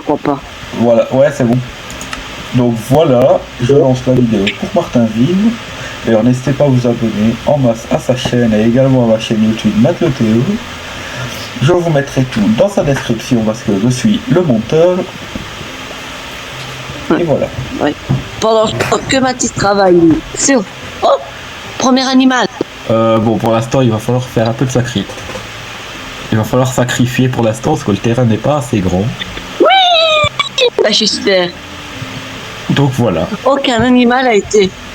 pourquoi pas. Voilà, ouais, c'est bon. Donc voilà, je lance la vidéo pour Martinville. Et alors n'hésitez pas à vous abonner en masse à sa chaîne et également à ma chaîne YouTube Matt le Théo. Je vous mettrai tout dans sa description parce que je suis le monteur. Et voilà. Ouais. Pendant que Mathis travaille sur... Oh, premier animal. Bon, pour l'instant, il va falloir faire un peu de sacrifice. Il va falloir sacrifier pour l'instant parce que le terrain n'est pas assez grand. Oui, bah, j'espère. Donc voilà. Aucun animal a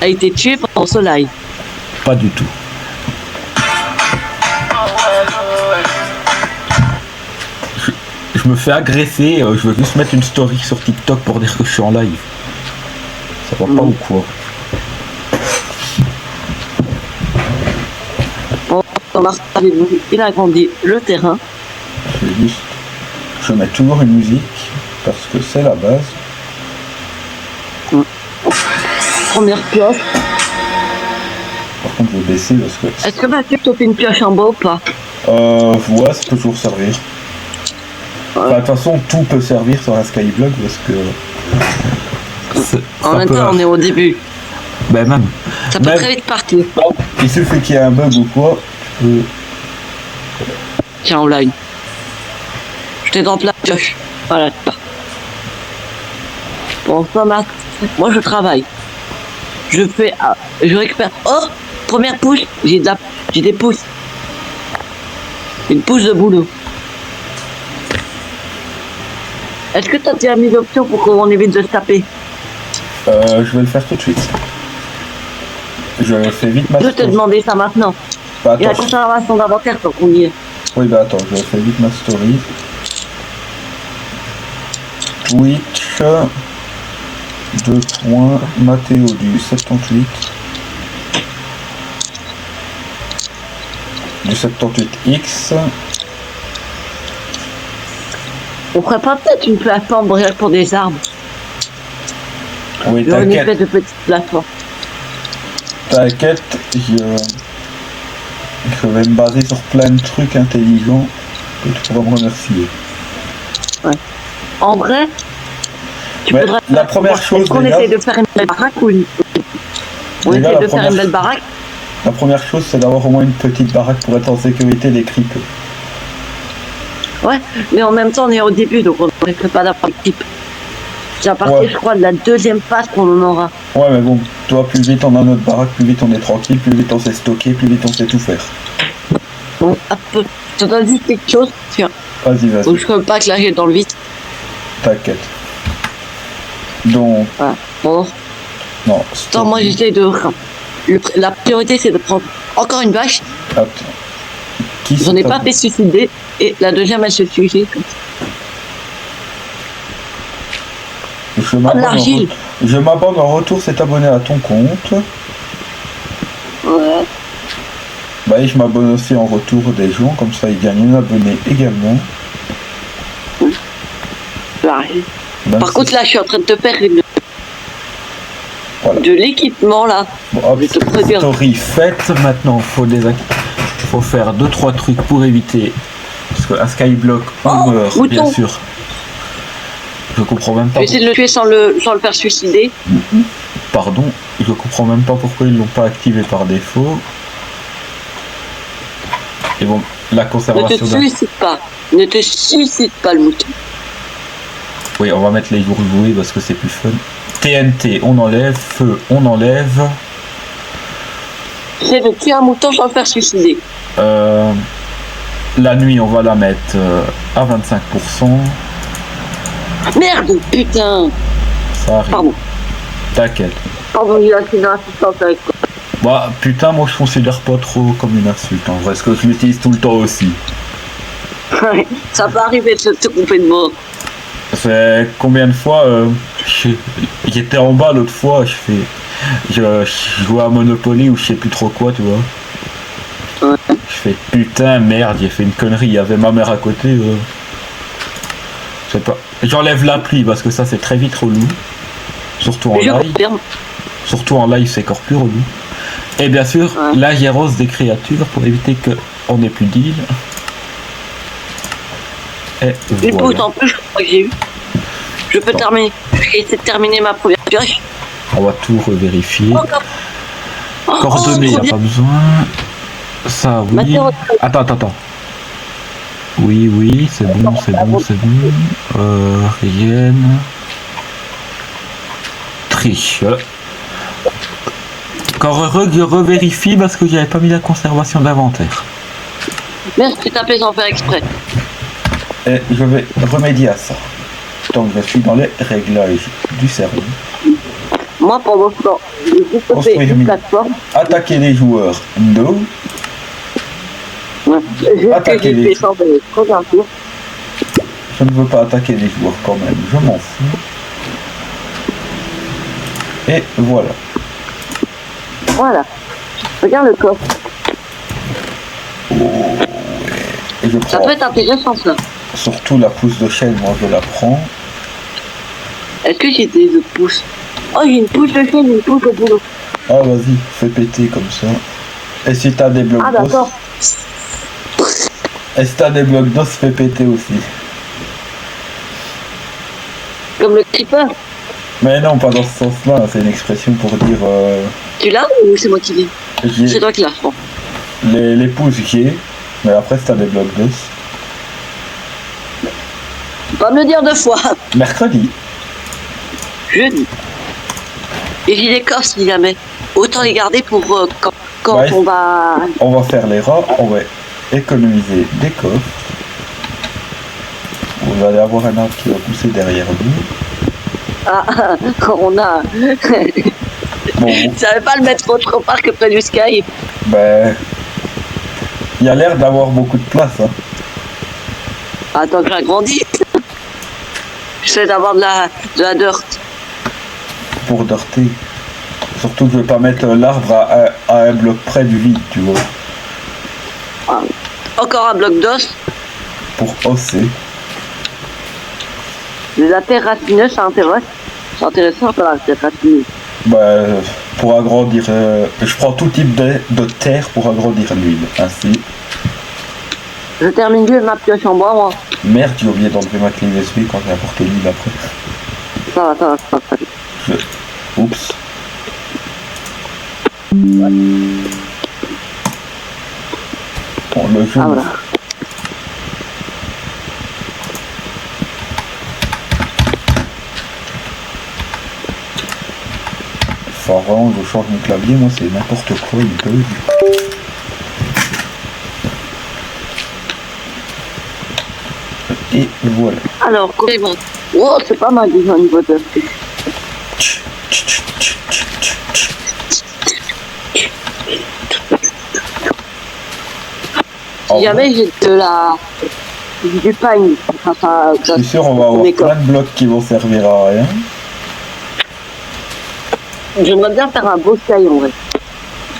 été tué pendant ce live. Pas du tout. Je me fais agresser, je veux juste mettre une story sur TikTok pour dire que je suis en live. Ça va pas ou quoi? Il a agrandi le terrain. Je mets toujours une musique parce que c'est la base. Première pioche. Par contre, je vais baisser parce que... Est-ce que Mathieu te fait une pioche en bas ou pas? Ouais, ça peut toujours servir. Enfin, de toute façon, tout peut servir sur un skyblock parce que... En même temps, on est au début. Ben même. Ça peut très vite partir. Il suffit qu'il y ait un bug ou quoi. Tiens, online. Je t'ai dans la pioche. Voilà. Bon, ça Matt. Moi, je travaille. Je fais... je récupère... Oh, première pousse. J'ai des pousses. Une pousse de boulot. Est-ce que tu as déjà mis l'option pour qu'on évite de se taper? Je vais le faire tout de suite. Je fais vite ma story. Je te demander ça maintenant. Bah, il y a la conservation d'inventaire pour qu'on y est. Oui, bah attends, je fais vite ma story. Twitch. Mathéo du 78. Du 78X. On ferait pas peut-être une plateforme rien pour des arbres? Oui, t'inquiète. Une espèce de petite plateforme. T'inquiète, je vais me baser sur plein de trucs intelligents que tu pourras me remercier. Ouais. En vrai, la première chose, est-ce qu'on essaie de faire une belle baraque ou une... On essaie de faire une belle baraque? La première chose, c'est d'avoir au moins une petite baraque pour être en sécurité des creepers. Ouais, mais en même temps, on est au début, donc on ne risque pas d'avoir l'équipe. C'est à partir, je crois, de la deuxième phase qu'on en aura. Ouais, mais bon, toi, plus vite on a notre baraque, plus vite on est tranquille, plus vite on sait stocker, plus vite on sait tout faire. Bon, je te donne juste quelque chose, tiens. Vas-y. Donc, je ne peux pas claquer dans le vide. T'inquiète. Donc... Voilà. Bon. Non, attends, moi, j'essaie de... La priorité, c'est de prendre encore une vache. Attends. J'en ai pas fait suicider, et la deuxième, elle se suicide. Je m'abonne en retour, c'est abonné à ton compte. Ouais. Bah et je m'abonne aussi en retour des gens, comme ça ils gagnent un abonné également. Par contre là je suis en train de te faire de l'équipement là. Bon, hop, story faite, maintenant faut faire 2-3 trucs pour éviter. Parce qu'un skyblock on meurt, bien sûr. Je comprends même pas. Je vais essayer de le tuer sans le faire suicider. Pardon, je comprends même pas pourquoi ils l'ont pas activé par défaut. Et bon, la conservation... Ne te suicide pas le mouton. Oui, on va mettre les jours joués parce que c'est plus fun. TNT, on enlève. Feu, on enlève. C'est de tuer un mouton sans le faire suicider. La nuit, on va la mettre à 25%. Merde, putain. Ça arrive. Pardon. T'inquiète. Pardon, il a une assistance avec toi. Bah, putain, moi je considère pas trop comme une insulte, en vrai, parce que je l'utilise tout le temps aussi. Ouais, ça peut arriver de te couper de mort. C'est combien de fois j'étais en bas l'autre fois, je jouais à Monopoly ou je sais plus trop quoi, tu vois. Ouais. Je fais putain, merde, j'ai fait une connerie, il y avait ma mère à côté. Je sais pas. J'enlève l'appli parce que ça c'est très vite relou. Surtout en live. Surtout en live, c'est encore plus relou. Et bien sûr, la gérance des créatures pour éviter qu'on n'ait plus d'île. Et voilà. En plus, je crois que j'ai eu. Je peux terminer. Je vais essayer de terminer ma première pioche. On va tout revérifier. Oh, Coordonnées, il trop n'y a bien. pas besoin. Ça, oui. Maintenant, Attends. Oui, c'est bon. Rien. Triche. Quand revérifie parce que j'avais pas mis la conservation d'inventaire. Merde, tu tapé sans faire exprès. Et je vais remédier à ça. Donc je suis dans les réglages du serveur. Moi, pendant ce temps, j'ai juste fait Construire une une plateforme. Attaquer les joueurs, no. Ouais. Attaquer J'ai les- fait sans faire exprès, un tour. Je ne veux pas attaquer les joueurs quand même, je m'en fous. Et voilà. Voilà. Regarde le coffre. Et je Ça prends peut être intéressant, ça. surtout la pousse de chêne, moi je la prends. Est-ce que j'ai des autres pousses? Oh, j'ai une pousse de chaîne, une pousse au boulot. Ah vas-y, fais péter comme ça. Et si t'as des blocs Ah, d'os, d'accord. et si t'as des blocs d'os, fais péter aussi. Comme le creeper. Mais non, pas dans ce sens-là, c'est une expression pour dire Tu l'as ou c'est moi qui l'ai? C'est j'ai toi qui l'as, je pense. les pouces j'ai, mais après si t'as des blocs d'os. Faut pas me le dire deux fois. Mercredi. Jeudi. Et j'ai des coffres si jamais. Autant les garder pour quand Ouais. on va. On va faire les rats, on va économiser des coffres. Vous allez avoir un arbre qui va pousser derrière vous. Ah, quand on a. Bon, Tu savais pas le mettre autre part que près du sky. ben. Il y a l'air d'avoir beaucoup de place, hein. Attends que j'agrandisse. J'essaie d'avoir de la dirt. Pour dorter. Surtout que je vais pas mettre l'arbre à un bloc près du vide, tu vois. Ah. Encore un bloc d'os. Pour osser. La terre racineuse, ça intéresse. C'est intéressant, ça, la terre racineuse. Bah, pour agrandir. Je prends tout type de terre pour agrandir l'huile. Ainsi. Je termine bien ma pioche en bois, moi. Merde, j'ai oublié d'enlever ma clé USB quand j'ai apporté l'huile après. Ça va. Oups. Bon, le jeu. Ah, voilà. Enfin, vraiment, je change mon clavier, moi c'est n'importe quoi, il peut. Et voilà. Alors, comment. Oh, c'est pas mal déjà au niveau de. Si jamais j'ai du pain, Je suis sûr on va avoir plein de blocs qui vont servir à rien. J'aimerais bien faire un beau sky en vrai.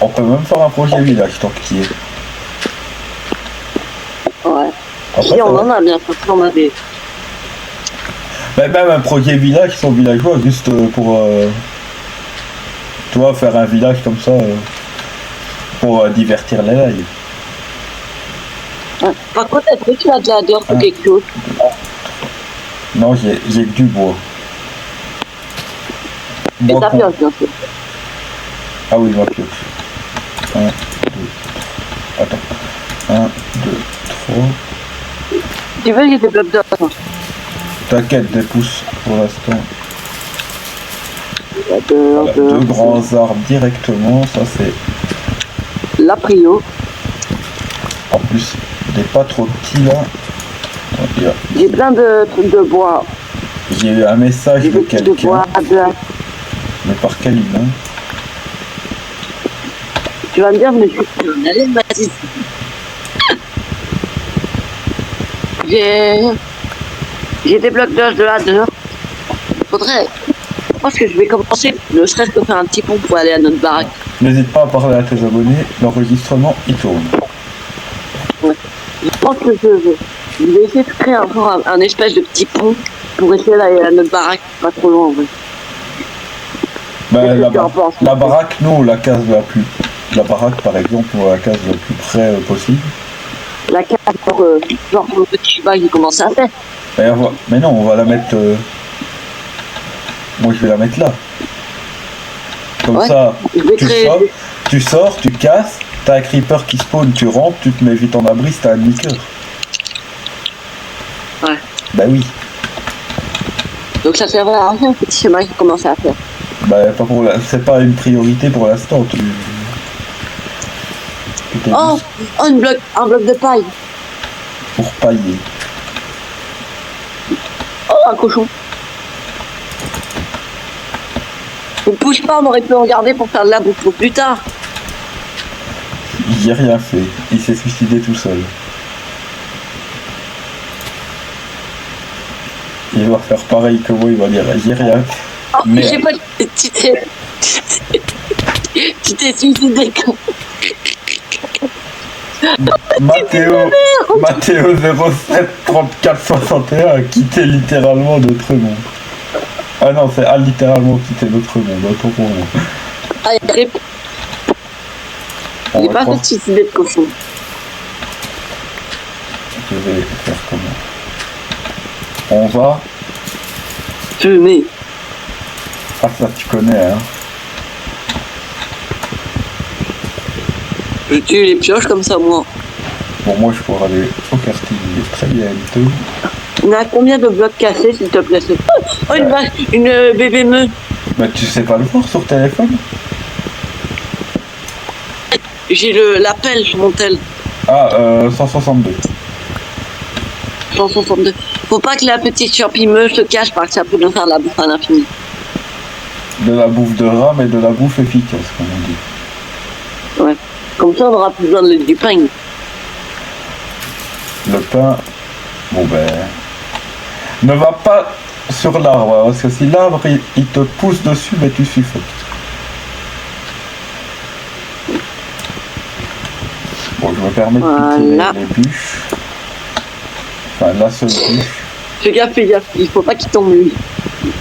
On peut même faire un projet village tant qu'il y est. Ouais. Après, Si on ça en va. a bien, parce qu'on avait. Mais même un projet village sans villageois, juste pour tu vois, faire un village comme ça pour divertir les lives. Ouais. Par contre, est-ce que tu as de la dirt ou Ah. quelque chose? Non, j'ai que du bois. Et Bois ta con- pioche, bien sûr. Ah oui, ma pioche. 1, 2, attends. 1, 2, 3. Tu veux, j'ai des blocs d'or. T'inquiète, des pouces pour l'instant. Voilà, De deux grands arbres directement, ça c'est la prio. en plus des pas trop petits là. Il y a- J'ai plein de trucs de bois. J'ai eu un message J'ai de des trucs de quelqu'un, bois de la... mais par quel humain? Tu vas me dire, mais je suis allez, vas-y. J'ai des blocs d'os de la dirt. Faudrait. Je pense que je vais commencer, ne serait-ce que faire un petit pont pour aller à notre baraque. N'hésite pas à parler à tes abonnés, l'enregistrement il tourne. Je pense que je vais essayer de créer un espèce de petit pont pour essayer d'aller à notre baraque, pas trop loin en vrai. Ben, Qu'est-ce que la, tu en penses? la baraque, nous, la case la plus. La baraque par exemple, ou la case la plus près possible. La carte, genre le petit cheval qui commence à faire. Mais non, on va la mettre Moi je vais la mettre là. Comme Ouais, ça, je vais créer- tu sors, tu casses, t'as un creeper qui spawn, tu rentres, tu te mets vite en abri, c'est un demi-cœur. Ouais. Bah oui. Donc ça servait à rien, petit schéma que j'ai commencé à faire. Bah pas pour c'est pas une priorité pour l'instant. Oh, un bloc de paille. Pour pailler. Oh, un cochon. Ne pousse pas, on aurait pu en garder pour faire de la bouffe pour plus tard. Il a rien fait. Il s'est suicidé tout seul. Il va faire pareil que moi, il va dire j'ai rien. Oh, Mais- je sais pas, tu t'es suicidé quand Mathéo 07 34 61 a quitté littéralement notre monde. Ah non, c'est a littéralement quitté notre monde, autant pour moi. Ah, il est On va pas croire- fait suicider de cochon. Je vais faire comment? On va... Fumer. Ah ça tu connais hein. Je tue les pioches comme ça, moi. Bon moi je pourrais aller au quartier très bientôt. On a combien de blocs cassés, s'il te plaît? Oh, une vache, une bébé meu. Bah tu sais pas le voir sur téléphone? J'ai l'appel sur mon tel. Ah 162. 162. Faut pas que la petite champigneuse se cache parce que ça peut nous faire de la bouffe à l'infini. De la bouffe de rat mais de la bouffe efficace comme on dit. Ouais. Comme ça, on aura plus besoin du pain. Le pain... Bon ben... Ne va pas sur l'arbre hein, parce que si l'arbre il te pousse dessus mais tu suffoques. Bon je me permets de piquer Voilà. les bûches. Enfin la seule bûche. Fais gaffe, il faut pas qu'il tombe lui.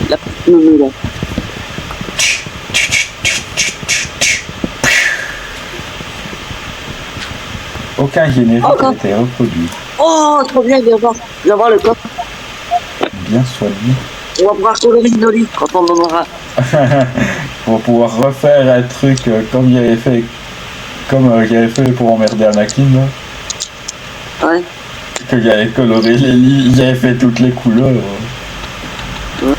La petite meule là. Aucun générique Oh, n'a quand- été reproduit. Oh, trop bien, viens voir le coffre. Bien soigné. On va pouvoir colorer nos livres quand on en aura. Pour pouvoir refaire un truc comme j'avais fait pour emmerder Anakin là. Ouais. Que j'avais coloré les livres, j'avais fait toutes les couleurs. Ouais.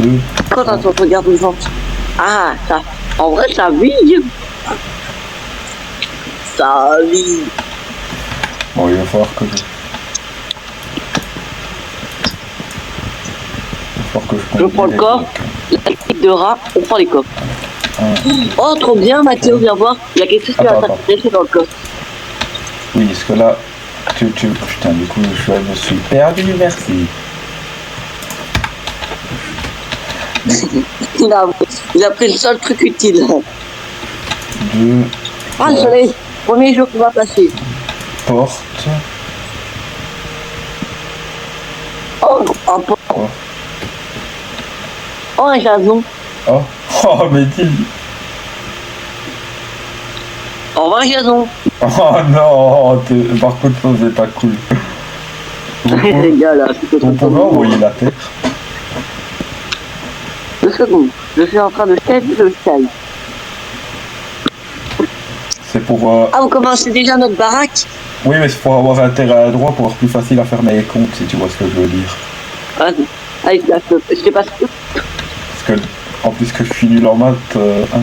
1, 2, Quand on regarde les gens. Ah, ça. En vrai, ça vit. Ça vit. bon il va falloir que je... Je prends le coffre. La technique de rat, on prend les coffres. Un. Oh, trop bien, Mathéo, viens voir. Il y a quelque chose qui va Attends. s'intéresser dans le coffre. Oui, parce que là, putain, du coup, je me suis perdu, merci. Il a pris le seul truc utile. 2, Ah, le soleil. Premier jour qu'on va passer. porte. Oh, un pot. Oh, Oh, un jason. oh, oh mais dis. Au revoir, jason. Oh non, par contre, ça c'est pas cool. Les gars, là, c'est On pouvait envoyer la terre. 2 secondes. Je suis en train de save le sky. C'est pour... Ah, vous commencez déjà notre baraque? Oui, mais c'est pour avoir un terrain à droit, pour avoir plus facile à fermer les comptes, si tu vois ce que je veux dire. Vas-y. Allez, je sais pas ce que... Parce que, en plus que je suis nul en maths, hein.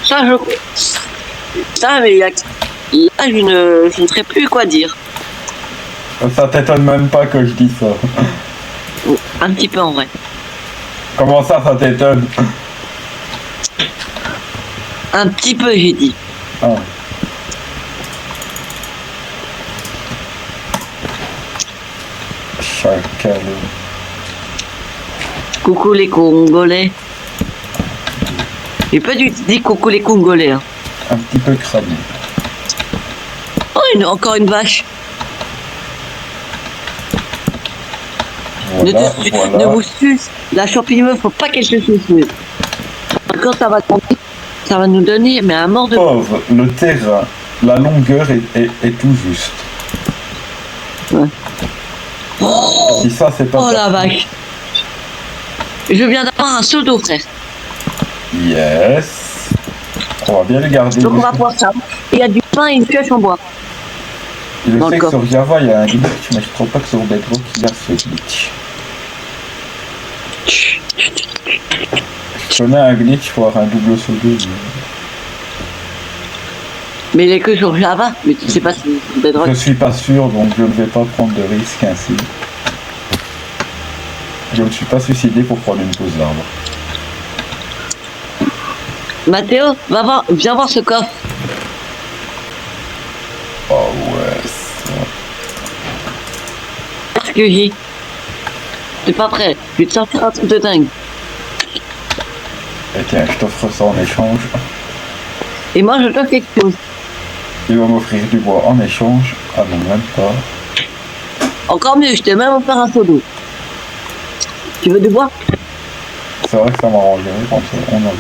Ça, mais là, je ne sais plus quoi dire. Ça t'étonne même pas que je dise ça. Un petit peu en vrai. Comment ça t'étonne? Un petit peu, j'ai dit. Ah. Chacal. Coucou les Congolais. J'ai pas dû dire coucou les Congolais. Hein. Un petit peu crâné. Oh, encore une vache. Voilà, ne voilà. vous suce. La champignon, faut pas qu'elle se suce. Quand ça va tomber, ça va nous donner mais un mort de... Pauvre, le terrain, la longueur est tout juste. Ouais. Si ça c'est pas... Oh la vache. Je viens d'avoir un seau d'eau, frère. Yes. On va bien le garder. Donc on va pouvoir ça. Il y a du pain et une pioche en bois. Je dans sais le que coffre. sur Java il y a un glitch, mais je crois pas que sur Bedrock il y a ce glitch. Je connais un glitch pour avoir un double saut d'eau. Mais il est que sur Java. Mais tu sais pas si c'est Bedrock. Je suis pas sûr, donc je ne vais pas prendre de risque ainsi. Je ne suis pas suicidé pour prendre une pause d'arbre. Mathéo, viens voir ce coffre. Oh ouais, ça. Qu'est-ce que j'ai? T'es pas prêt. Je vais te sortir un truc de dingue. Et tiens, je t'offre ça en échange. Et moi, je t'offre quelque chose. Il va m'offrir du bois en échange. Ah non, même pas. Encore mieux, je t'ai même offert un seau d'eau. Tu veux du bois? C'est vrai que ça m'arrangerait quand on a vu.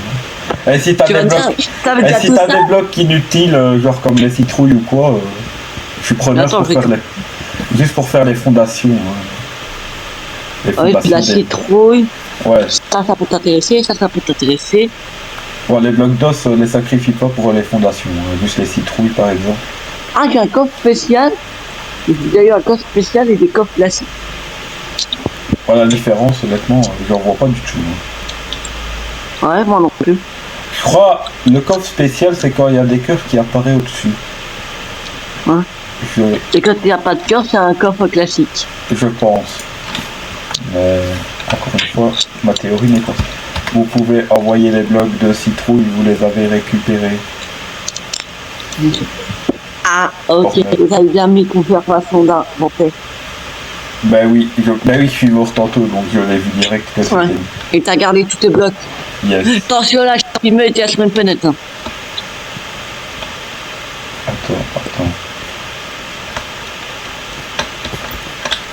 Et si t'as Tu des vas me dire, blocs, t'avais et déjà si tout t'as ça? des blocs inutiles, genre comme les citrouilles ou quoi, je suis preneur Attends, pour je vais faire juste pour faire les fondations. Les Ah oui, puis la fondations citrouille. Ouais. Ça peut t'intéresser, ça peut t'intéresser. Bon, les blocs d'os, les sacrifie pas pour les fondations, juste les citrouilles par exemple. Ah, j'ai un coffre spécial. J'ai déjà eu un coffre spécial et des coffres classiques. Voilà la différence, honnêtement, j'en vois pas du tout. Ouais, moi non plus. Je crois le coffre spécial, c'est quand il y a des cœurs qui apparaissent au-dessus. Ouais. Je, Et quand il n'y a pas de cœur, c'est un coffre classique. je pense. Mais encore une fois, ma théorie n'est pas. Vous pouvez envoyer les blocs de citrouille, vous les avez récupérés. Ah, ok, Bon, vous avez bien mis conservation d'inventaire. Ben oui, je suis mort tantôt, donc je l'ai vu direct que c'était. Ouais. Et t'as gardé tous tes blocs. Yes. Attention là, il me dit à la semaine fenêtre. Hein. Attends.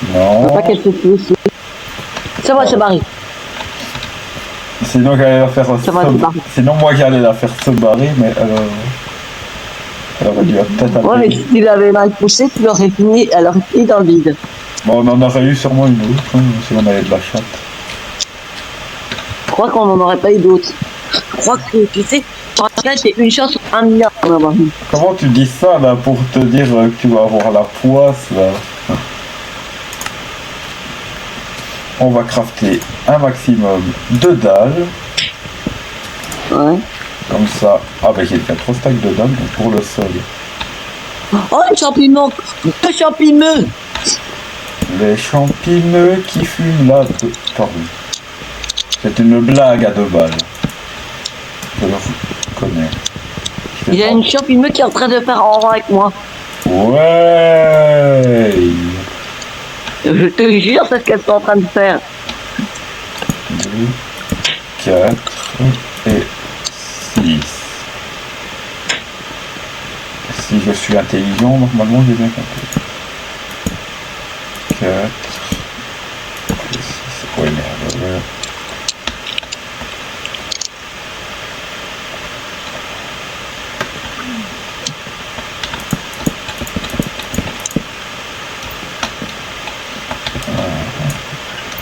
Je Non. sais pas qu'elle fait plus. Ça va, c'est barré. Sinon j'allais la faire Ça va, c'est barré. Sinon moi j'allais la faire se barrer, mais elle aurait dû peut-être Ouais, mais s'il avait mal poussé, elle aurait fini dans le vide. Bon, on en aurait eu sûrement une autre, hein, si on avait de la chatte. Je crois qu'on n'en aurait pas eu d'autres. Je crois que, tu sais, en fait, c'est une chance sur 1 milliard d'en avoir eu. Comment tu dis ça là pour te dire que tu vas avoir la poisse là? On va crafter un maximum de dalles. Ouais. Comme ça. Ah bah j'ai fait 3 stacks de dalles donc pour le sol. Oh, les champignons! Les champignons! Les champignons qui fument là. Pardon. C'est une blague à 2 balles. Je le connais. Il y a une champignon qui est en train de faire en rang avec moi. Ouais. Je te jure, c'est ce qu'elles sont en train de faire. 2, 4 et 6. Si je suis intelligent, normalement j'ai bien compris. 4 et 6. Ouais, merde. Ouais.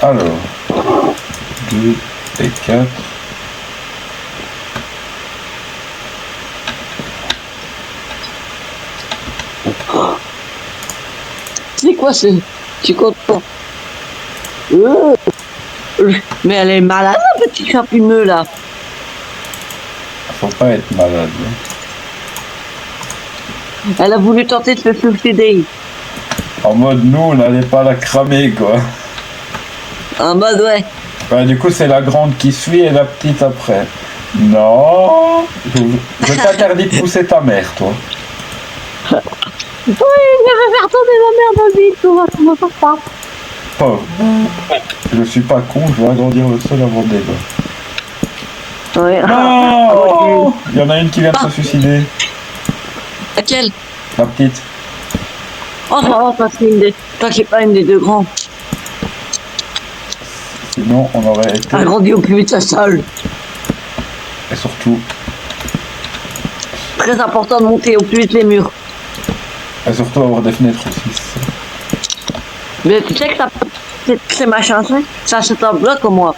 Alors, 2 et 4. C'est quoi ce... Tu comptes pas? Mais elle est malade, la petite champignon là. Faut pas être malade. Hein. Elle a voulu tenter de se suicider. En mode, nous, on n'allait pas la cramer, quoi. En mode, ouais. Bah, du coup, c'est la grande qui suit et la petite après. Non, je t'interdis de pousser ta mère, toi. Oui, je vais faire tourner ma mère dans le vide, tout va faire ça. Pauvre. Je suis pas con, je vais agrandir le sol avant de débat. Ouais. Non, il y en a une qui vient de se suicider. Laquelle? La petite. Oh, ça va, parce qu'une des... Toi, j'ai pas une des deux grands. Sinon, on aurait été... Agrandis au plus vite sa salle. Et surtout... Très important de monter au plus vite les murs. Et surtout avoir des fenêtres aussi. Mais tu sais que ça... Ces machins, ça c'est un bloc au moins.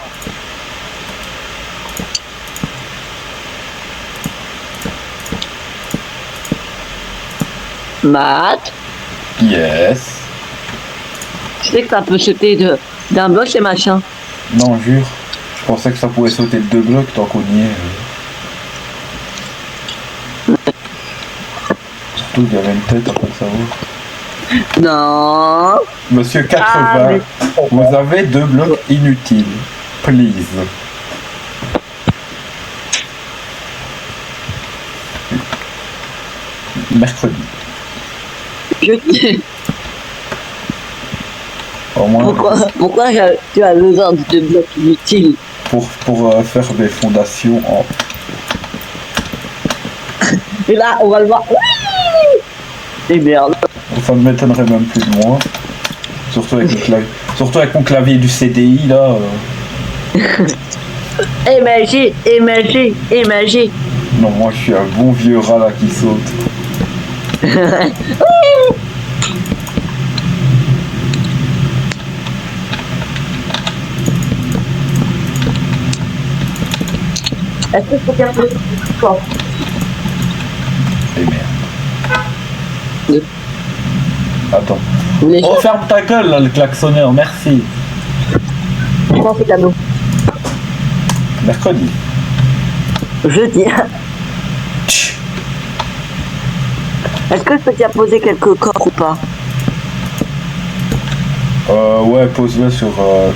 Matt, Yes. tu sais que ça peut sauter d'un bloc ces machins. Non, jure. Je pensais que ça pouvait sauter de 2 blocs tant qu'on y est. Surtout qu'il y avait une tête après le savoir. Non. Monsieur 80, Ah, vous avez 2 blocs inutiles. Please. Mercredi. Au moins Pourquoi tu as besoin de 2 blocs inutiles? pour faire des fondations en... Et là, on va le voir. Et merde. Ça ne m'étonnerait même plus de moi. Surtout avec mon clavier du CDI là. Émerger. Non, moi je suis un bon vieux rat là qui saute. Est-ce que c'est bien plus fort? Et merde. Attends. Les Oh, ferme ta gueule là, le klaxonneur, merci. Je pense que c'est cadeau. Mercredi. Jeudi. Tch. Est-ce que je peux t'y poser quelques corps ou pas? Ouais, pose-le sur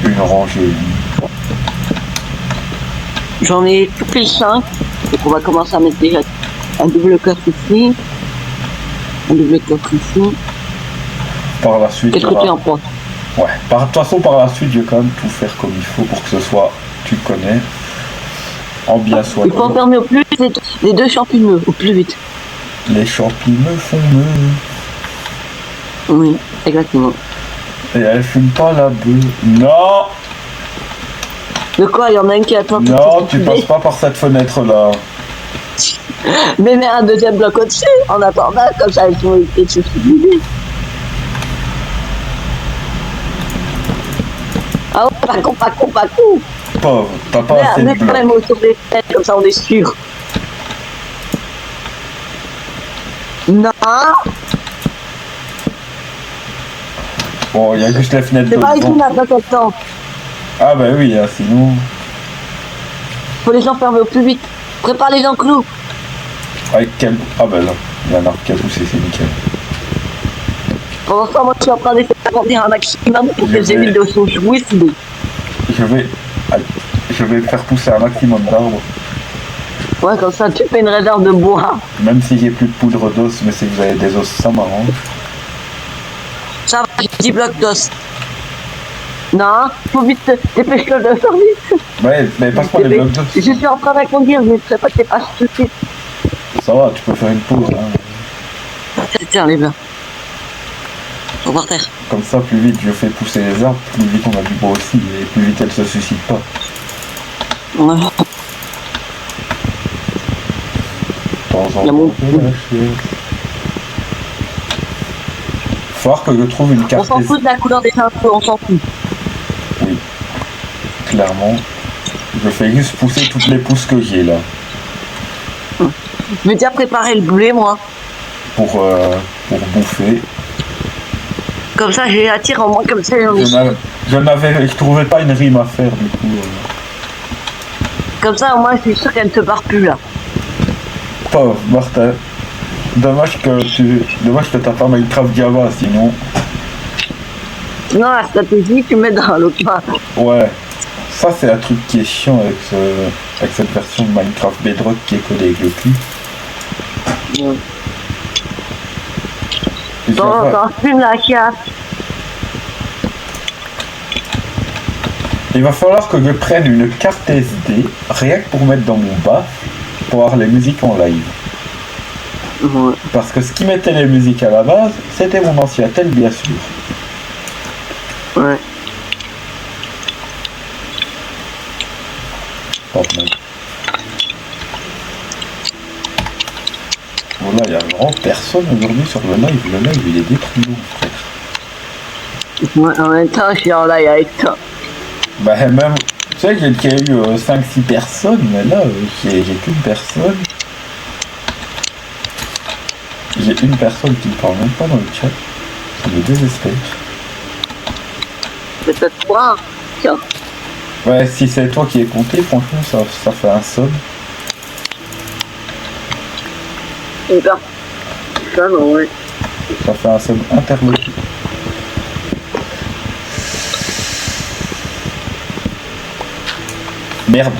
une rangée. J'en ai tout pile 5. Donc on va commencer à mettre déjà un double coffre ici. Un double coffre ici. Par la suite. Qu'est-ce que tu en penses? Ouais. De toute façon, par la suite, je vais quand même tout faire comme il faut pour que ce soit, tu connais, en bien soit. Il faut enfermer au plus vite les 2 champignons, au plus vite. Les champignons font me. Oui, exactement. Et elle fume pas la bœuf. Non. De quoi? Il y en a une qui attend. Non, tu passes pas par cette fenêtre là. Mais mets un deuxième bloc au-dessus, en attendant, comme ça ils vont éviter de se suicider. Ah ouais, pas con. Pauvre, t'as pas assez de Mets quand blocs. même autour des fenêtres, comme ça on est sûr. Non, Bon, il y a juste les fenêtres c'est de pas ici devant. maintenant qu'elle temps. Ah bah oui, hein, sinon... Faut les enfermer au plus vite. Prépare les enclos. Avec quel... Ah bah là, il y a un arbre qui a poussé, c'est nickel. Pendant ce temps, moi je suis en train d'essayer d'agrandir un maximum pour que les émiles de son jouissent. Je vais faire pousser un maximum d'arbres. Ouais, comme ça tu fais une réserve de bois. Même si j'ai plus de poudre d'os, mais si vous avez des os, ça m'arrange. Ça va, j'ai 10 blocs d'os. Non, faut vite dépêche-le de faire vite. Ouais, mais passe-moi les blocs d'os. Je suis en train d'agrandir, je ne sais pas que t'es pas stupide. Ça va, tu peux faire une pause. Hein. Tiens, les blocs. Faut par terre. Comme ça, plus vite je fais pousser les arbres, plus vite on a du bois aussi, et plus vite elles se suicident pas. Ouais. De temps en Il y a mon- temps, faut voir que je trouve une On carte. s'en fout de la couleur des infos, on s'en fout. Oui, clairement. Je fais juste pousser toutes les pousses que j'ai là. Je vais déjà préparer le blé, moi. Pour bouffer. Comme ça, j'ai attire en moins comme ça. Je trouvais pas une rime à faire du coup. Comme ça, au moins, je suis sûr qu'elle ne te barre plus là. Pauvre Martin. Dommage que t'as pas Minecraft Java sinon. Sinon, la stratégie, tu mets dans l'autre main. Ouais. Ça c'est un truc qui est chiant avec cette version de Minecraft Bedrock qui est codée avec le cul. Ouais. Java- Dans fume la casse. Il va falloir que je prenne une carte SD, rien que pour mettre dans mon bas, pour avoir les musiques en live. Ouais. Parce que ce qui mettait les musiques à la base, c'était mon ancien tel, bien sûr. Ouais. Oh, merde. Voilà, il y a vraiment personne aujourd'hui sur le live. Le live, il est déprimant, frère. Ouais, en même temps, je suis en live avec toi. Bah, même, tu sais qu'il y a eu 5-6 personnes, mais là, j'ai qu'une personne. J'ai une personne qui ne parle même pas dans le chat. Ça me désespère. C'est peut-être toi. Tiens. Ouais, si c'est toi qui es compté, franchement, ça fait un sub. Super. Ça, non, ouais. Ça fait un sub interloqué. Merde.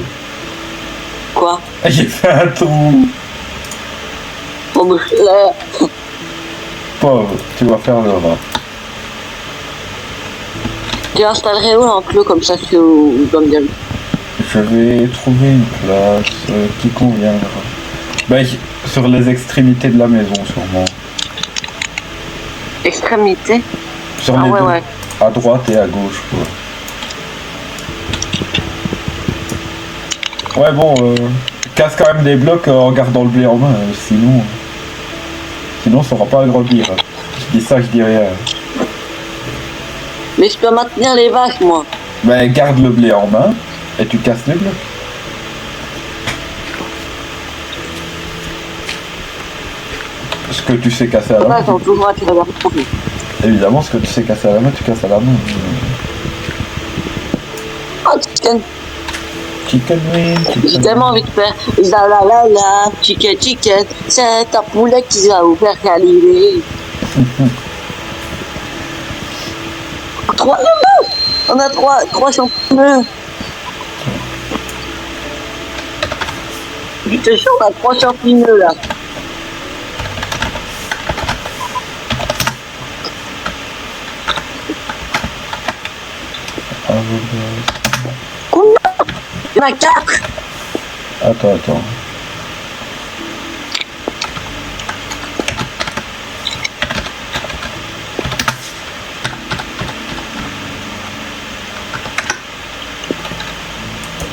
Quoi? J'ai fait un trou. Pour me faire. Pauvre, tu vas faire le rat. Tu installerais où l'enclos comme ça que vous doit me dire? Je vais trouver une place qui conviendra. Ben, sur les extrémités de la maison, sûrement. Extrémité? Sur Ah les ouais, deux. ouais. À droite et à gauche, quoi. Ouais, bon, casse quand même des blocs en gardant le blé en main, sinon ça aura pas à grandir. Je dis ça, je dis rien. Mais je peux maintenir les vaches, moi. Ben, garde le blé en main et tu casses les blocs. Ce que tu sais casser à la main. Ils sont toujours attirés vers le profit. Évidemment, ce que tu sais casser à la main, tu casses à la main. Oh, chicken. Chicken wing. J'ai tellement envie de faire la la la la, chicken chicken, c'est un poulet qui va vous faire câliner. Trois, on a trois champignons. Je te jure, on a 3 champignons là. Combien? Il y en a 4. Attends.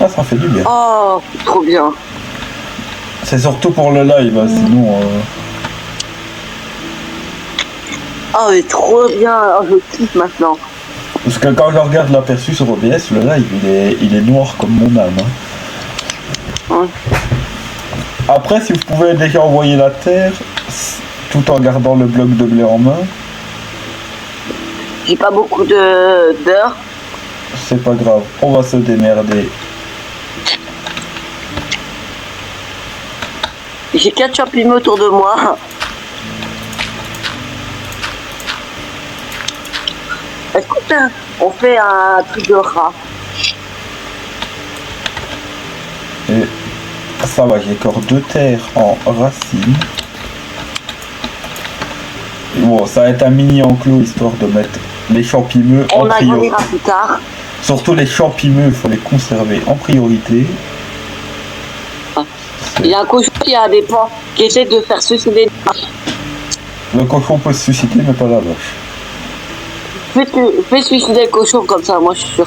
Ah, ça fait du bien. Oh, trop bien. C'est surtout pour le live, hein, sinon... Oh, mais trop bien. Oh, je kiffe maintenant. Parce que quand je regarde l'aperçu sur OBS, le live, il est noir comme mon âme. Hein. Ouais. Après, si vous pouvez déjà envoyer la terre, tout en gardant le bloc de blé en main... J'ai pas beaucoup d'heures. C'est pas grave, on va se démerder. J'ai 4 champignons autour de moi. Écoute, on fait un truc de rat. Et ça va, j'ai encore 2 terres en racines. Bon, ça va être un mini enclos histoire de mettre les champignons en priorité. On agrandira plus tard. Surtout les champignons, il faut les conserver en priorité. Il y a un cochon qui a des pans qui essaie de faire suicider les vaches. Le cochon peut se susciter, mais pas la vache. Fais suicider le cochon comme ça, moi je suis sûr.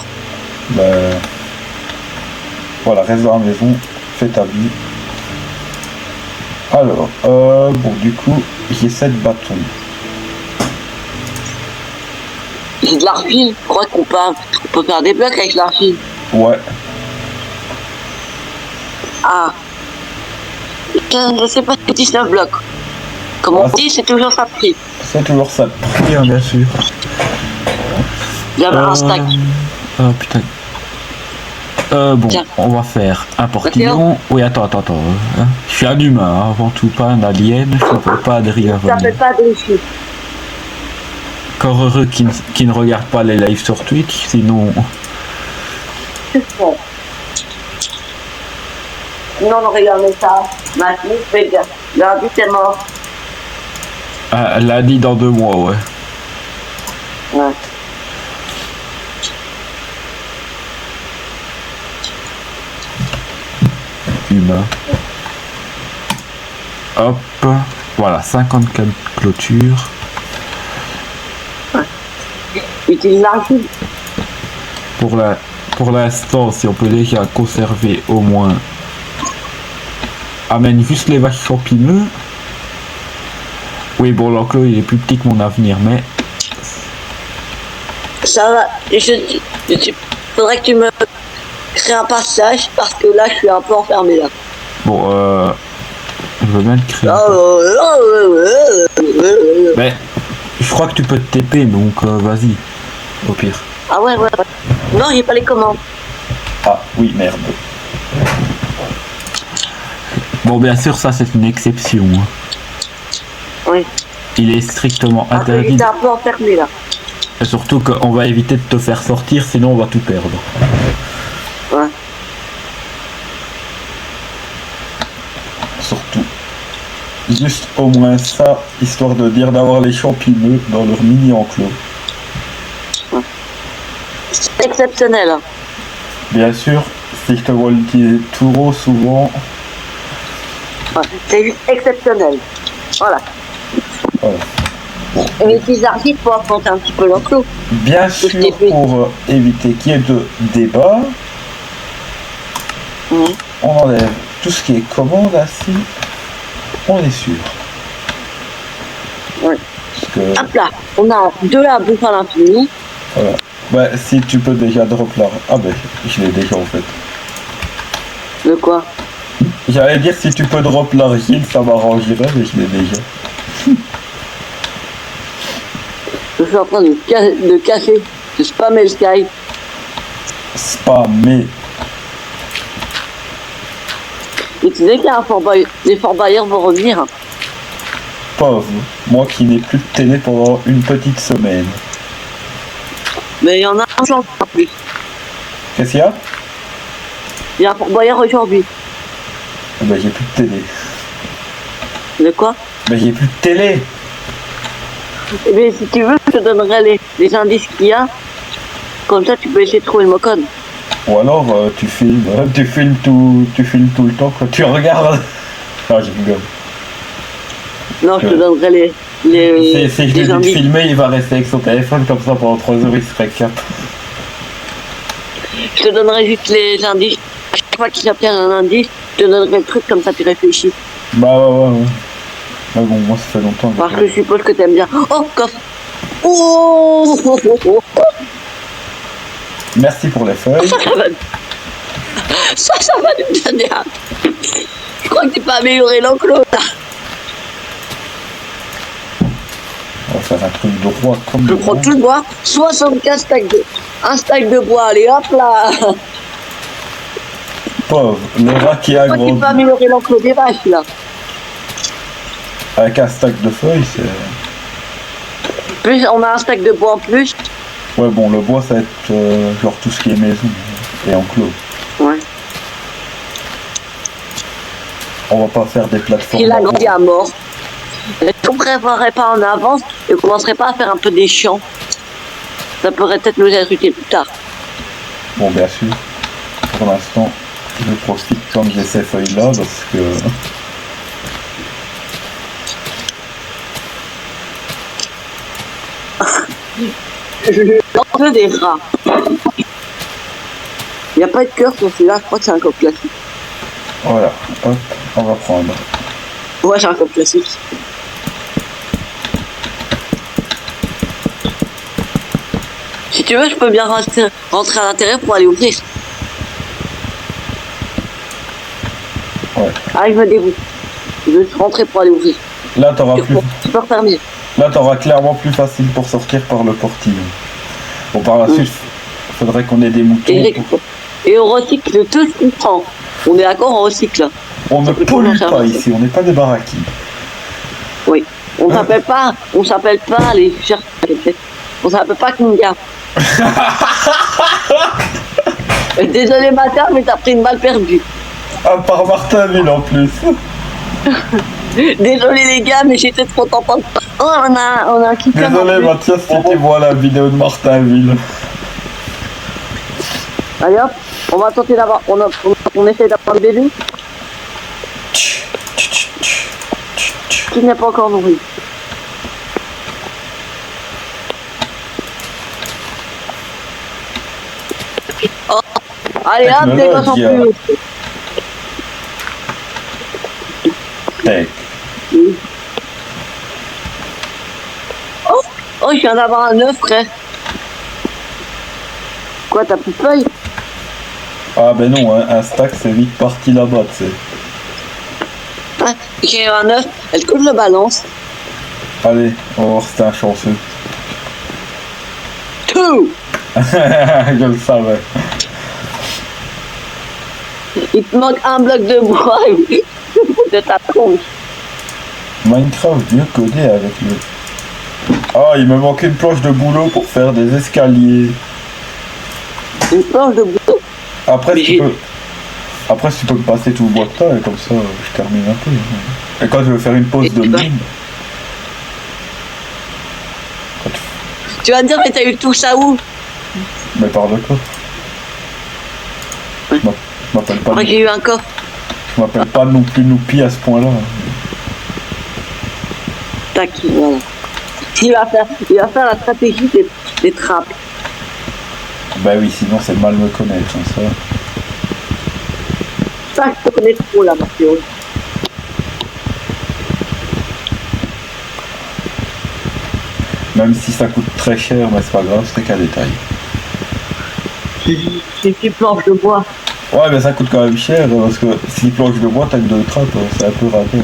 Ben... Voilà, reste dans la maison, fais ta vie. Alors, bon, du coup, j'ai 7 bâtons. J'ai de l'argile, je crois qu'on peut faire des blocs avec l'argile. Ouais. Ah. Je sais pas, 19 blocs. Comme on dit, c'est toujours ça de prix. C'est toujours ça de prix, bien sûr. J'avais un stack. Oh putain. Bon, tiens. On va faire un portillon. Oui, attends. Hein. Je suis un humain, hein, avant tout, pas un alien. Je ne peux pas adhérer à ça fait pas de chiffres. Encore heureux qui ne regarde pas les lives sur Twitch, sinon... Bon. Sinon, on regardait ça. Ma fille fait lundi, c'est mort. Ah, lundi dans 2 mois, ouais. Ouais. Humain. Hop. Voilà, 54 clôtures. Utilise l'argile. Pour l'instant, si on peut déjà conserver au moins... Amène juste les vaches champignons. Oui, bon, l'enclos il est plus petit que mon avenir, mais... Ça va, faudrait que tu me crées un passage, parce que là, je suis un peu enfermé, là. Bon, Je veux bien le créer. Mais je crois que tu peux te TP, donc vas-y. Au pire. Ah ouais. Non, j'ai pas les commandes. Ah oui, merde. Bon, bien sûr, ça c'est une exception. Oui. Il est strictement Après, interdit. j'étais un peu enfermé là. Et surtout qu'on va éviter de te faire sortir, sinon on va tout perdre. Ouais. Surtout. Juste au moins ça, histoire de dire d'avoir les champignons dans leur mini-enclos. C'est exceptionnel. Hein. Bien sûr, si je te vois l'utiliser trop souvent. Ouais, c'est juste exceptionnel. Voilà. Voilà. Bon. Et les petits artistes pour affronter un petit peu l'enclos. Bien sûr, pour éviter qu'il y ait de débat, on enlève tout ce qui est commande ainsi. On est sûr. Ouais. Parce que... Hop là, on a 2 à bouffer à l'infini. Voilà. Bah, si tu peux déjà drop là. Ah ben, je l'ai déjà en fait. De quoi? J'allais dire si tu peux drop l'argile, ça m'arrangerait, mais je l'ai déjà. Je suis en train de casser, de spammer le Skype. Spammer. Et tu sais qu'il y a les Fort Boyard vont revenir. Pauvre, moi qui n'ai plus de télé pendant une petite semaine. Mais il y en a un chance en plus. Qu'est-ce qu'il y a? Il y a un Fort Boyard aujourd'hui. Ben j'ai plus de télé. De quoi? Ben j'ai plus de télé. Eh bien, si tu veux, je te donnerai les indices qu'il y a. Comme ça, tu peux essayer de trouver le code. Ou alors tu filmes tout le temps quand tu regardes. Ah, je rigole. Non, je te donnerai les si je l'ai dit filmer, il va rester avec son téléphone comme ça pendant 3 heures, il serait cap. Je te donnerai juste les indices. À chaque fois qu'il s'obtient un indice, je te donnerai le truc, comme ça tu réfléchis. Bah ouais. Mais bon, moi ça fait longtemps. Parce que je suppose que t'aimes bien. Oh, coffre. Oh, Merci pour les feuilles. Ça va nous donner un... Je crois que tu peux améliorer l'enclos là. On va faire un truc de roi comme Je prends tout le bois, 75 stacks de... Un stack de bois, allez hop là. Pauvre, le rat qui a Je crois que tu grandi. peux améliorer l'enclos des vaches là. Avec un stack de feuilles, c'est... Plus on a un stack de bois en plus. Ouais bon, le bois ça va être genre tout ce qui est maison et enclos. Ouais. On va pas faire des plateformes. Il a grandi à mort. Est-ce qu'on préparerait pas en avance et commencerait pas à faire un peu des champs? Ça pourrait peut-être nous être utile plus tard. Bon, bien sûr. Pour l'instant, je profite quand j'ai ces feuilles-là parce que... Je des rats. Il n'y a pas de cœur sur celui-là, je crois que c'est un coq classique. Voilà, hop, on va prendre. Ouais, c'est un coq classique. Si tu veux, je peux bien rentrer à l'intérieur pour aller ouvrir. Ouais. Ah, je me dégoûte. Je veux rentrer pour aller ouvrir. Là, t'auras plus... Tu peux refermer. Là, t'auras clairement plus facile pour sortir par le portillon. Bon, par la suite, faudrait qu'on ait des moutons. Et on recycle tout ce qu'on prend. On est d'accord, on recycle. On ne pollue pas ici, on n'est pas des baraquis. Oui. On s'appelle pas les chercheurs. On s'appelle pas Kinga. Désolé Matin, mais t'as pris une balle perdue. Ah, par Martinville en plus. Désolé les gars, mais j'étais trop contente. Oh, on a un kicker. Désolé Mathias, si tu vois la vidéo de Martinville. Allez hop, on va tenter d'avoir. On essaie d'avoir le bébé. Qui n'est pas encore nourri. Oh. Allez hop, des gosses en plus. Tac. Oh, je viens d'avoir un œuf, frère. Quoi, t'as plus de feuilles? Ah ben non, hein, un stack c'est vite parti là-bas, tu sais. Hein, j'ai un œuf, est-ce que je le balance? Allez, on va voir si t'es un chanceux. Tout. Je le savais. Il te manque un bloc de bois de ta tronche. Minecraft mieux codé avec le... Ah, il me manquait une planche de boulot pour faire des escaliers. Une planche de boulot. Après, si tu peux... Après, si tu peux me passer tout le bois que t'as, et comme ça, je termine un peu. Et quand je veux faire une pause de mine... Tu vas me dire, mais t'as eu tout ça où? Mais par le coffre. Je m'appelle pas... J'ai eu un coffre. Je m'appelle pas non plus Noupi à ce point-là. Tac, voilà. Il va faire la stratégie des trappes. Bah oui, sinon c'est mal me connaître, hein, ça. Ça, je te connais trop là, Mathieu. Même si ça coûte très cher, mais c'est pas grave, c'est qu'un détail. C'est une planche de bois. Ouais, mais ça coûte quand même cher, parce que si planche de bois, t'as que 2 trappes, c'est un peu raté.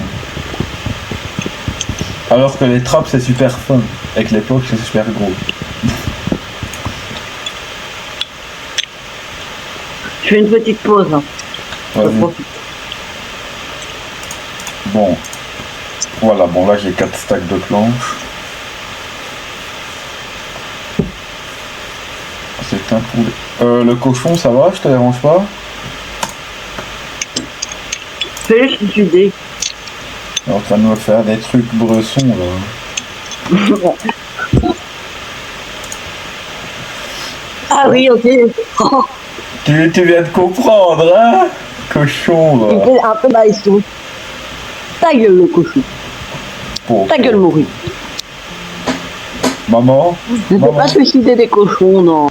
Alors que les trappes, c'est super fin, et que les planches, c'est super gros. Je fais une petite pause. Hein. Bon. Voilà, bon là j'ai 4 stacks de planches. C'est un poulet. Le cochon, ça va? Je te dérange pas? Fais juste une idée. Il est en train de me faire des trucs bressons là. Ah oui, ok. Tu viens de comprendre, hein? Cochon, là. Il fait un peu maïsou. Ta gueule, le cochon. Bon, Ta gueule, Maurice. Maman? Ne peux pas suicider des cochons, non.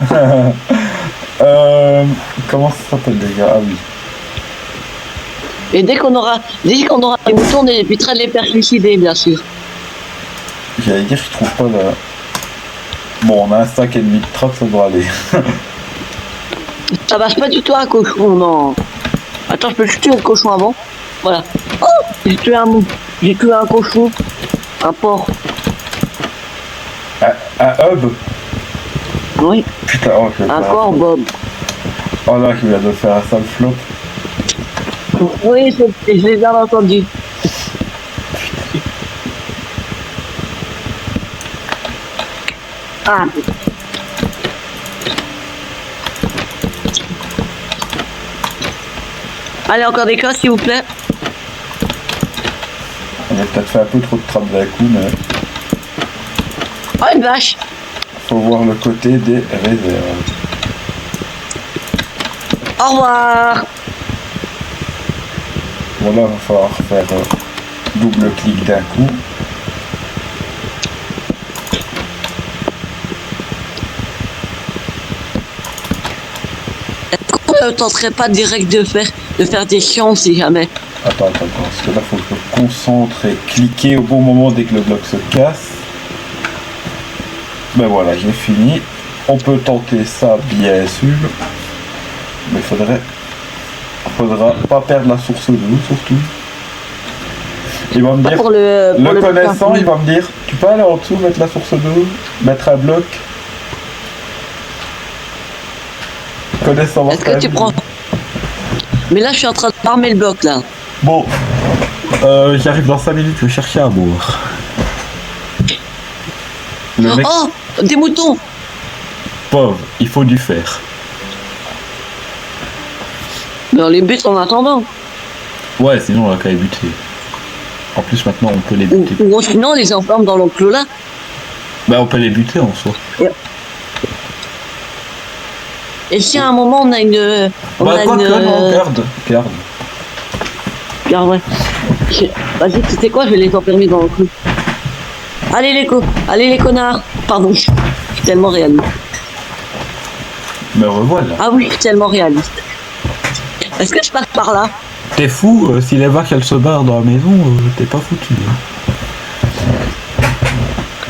Comment ça s'appelle les gars? Ah oui. Et dès qu'on aura des moutons, on évitera de les faire suicider, bien sûr. J'allais dire, je trouve pas la... Bon, on a un stack et demi de trappe, ça doit aller. Ça marche pas du tout un cochon, non. Attends, je peux tuer le cochon avant. Voilà. Oh, j'ai tué un cochon. Un porc. Un hub? Oui. Putain, oh, je vais Un faire porc, Bob. Oh là, je viens de faire un sale flop. Oui, je l'ai bien entendu. Ah. Allez, encore des cas, s'il vous plaît. On a peut-être fait un peu trop de trappes d'un coup, mais... Oh, une vache. Faut voir le côté des réserves. Au revoir. Voilà, il va falloir faire double clic d'un coup. Est-ce qu'on ne tenterait pas direct de faire des chiens si jamais? Attends, parce que là, faut que je me concentre et cliquer au bon moment dès que le bloc se casse. Ben voilà, j'ai fini. On peut tenter ça, bien sûr. Mais faudra pas perdre la source d'eau, surtout. Il va me dire, le connaissant, il va me dire, tu peux aller en dessous, mettre la source d'eau, mettre un bloc. Connaissant. Est-ce que tu prends... Mais là, je suis en train de farmer le bloc, là. Bon, j'arrive dans 5 minutes, je vais chercher à boire. Le mec... Oh, des moutons. Pauvre, il faut du fer. Mais on les bute en attendant. Ouais, sinon on a qu'à les buter. En plus, maintenant, on peut les buter. Ou sinon, on les enferme dans l'enclos là. Bah, on peut les buter en soi. Et si à un moment, on a une... non, garde. Garde, ouais. Vas-y, tu sais quoi, je vais les enfermer dans l'enclos. Allez les connards. Pardon, je suis tellement réaliste. Me revoilà. Ah oui, je suis tellement réaliste. Est-ce que je passe par là? T'es fou, si les vaches elles se barrent dans la maison, t'es pas foutu. Hein.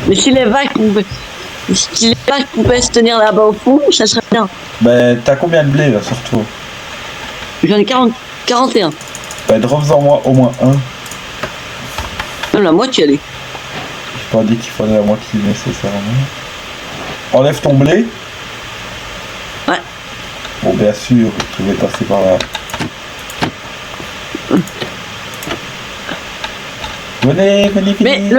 Mais si les vaches pouvaient se tenir là-bas au fond, ça serait bien. Ben, t'as combien de blé là sur toi? J'en ai 41. Ben, drop-en moi au moins un. Même la moitié, allez. J'ai pas dit qu'il fallait la moitié nécessairement. Enlève ton blé. Ouais. Bon, bien sûr, je vais passer par là. Venez, venez, venez.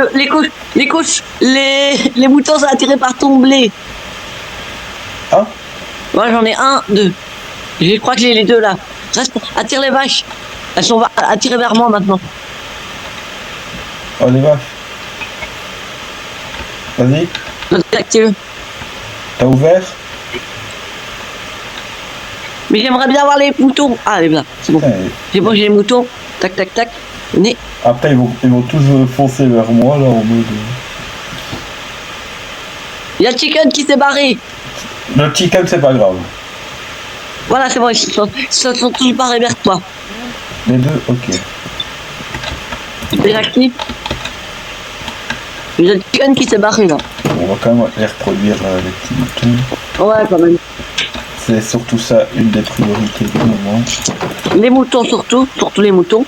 Mais les moutons sont attirés par ton blé. Ah, Moi j'en ai un, deux. Je crois que j'ai les deux là. Reste, attire les vaches. Elles sont attirées vers moi maintenant. oh les vaches. Vas-y, Active. t'as ouvert? Mais j'aimerais bien voir les moutons. Ah, elle est là, c'est bon. Putain, J'ai bon, j'ai les moutons. Tac, tac, tac. Venez. après, ils vont tous foncer vers moi, là, en mode... Il y a le chicken qui s'est barré. Le chicken, c'est pas grave. Voilà, c'est bon, ils se sont tous barrés vers toi. Les deux, ok. Désactive. Il y a le chicken qui s'est barré là. On va quand même les reproduire, les petits moutons. Ouais, quand même. C'est surtout ça, une des priorités du moment. Les moutons surtout les moutons.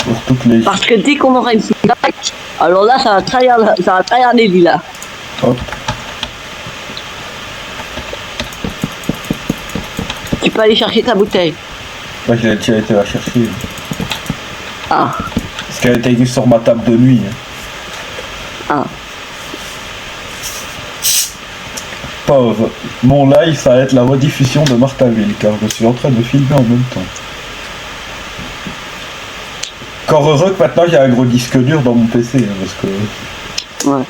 Surtout que les... Parce que dès qu'on aura une attaque, alors là, ça va trahir les lilas. Hop. Tu peux aller chercher ta bouteille. Moi, j'ai déjà été la chercher. Ah, Parce qu'elle était sur ma table de nuit. ah. Pauvre. Mon live, ça va être la rediffusion de Marthaville, car je suis en train de filmer en même temps. Encore heureux que maintenant j'ai un gros disque dur dans mon PC, hein, parce que... Ouais.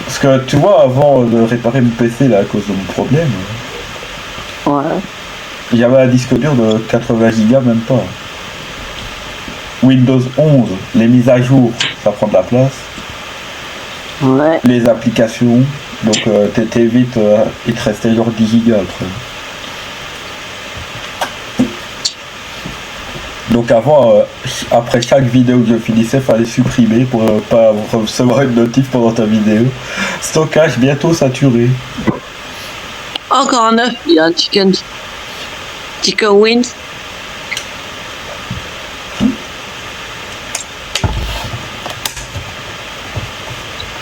Parce que tu vois, avant de réparer mon PC là à cause de mon problème, Ouais. j'avais un disque dur de 80 Go, même pas. Windows 11, les mises à jour, ça prend de la place. Ouais. Les applications, donc t'étais vite, il te restait genre 10 Go après. Donc avant, après chaque vidéo que je finissais, fallait supprimer pour pas recevoir une notif pendant ta vidéo. Stockage bientôt saturé. Encore un œuf, il y a un chicken. Chicken wings.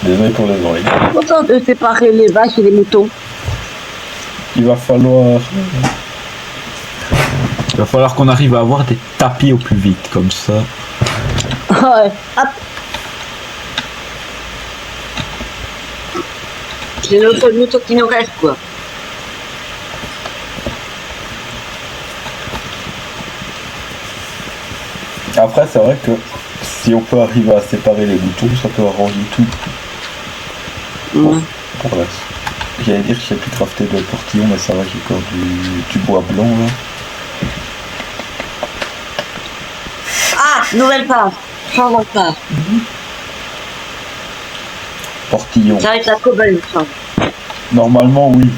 Désolé pour les oreilles. Content de séparer les vaches et les moutons. Il va falloir qu'on arrive à avoir des tapis au plus vite, comme ça. Ouais. Hop. C'est le seul mouton qui nous reste, quoi. Après, c'est vrai que si on peut arriver à séparer les boutons, ça peut arranger tout. Ouais. Pour la... J'allais dire que je sais plus crafter de portillon, mais ça va, j'ai encore du bois blanc là. Ah, nouvelle page. Changement de page. Portillon. Ça va être la cobble, ça. Normalement, oui.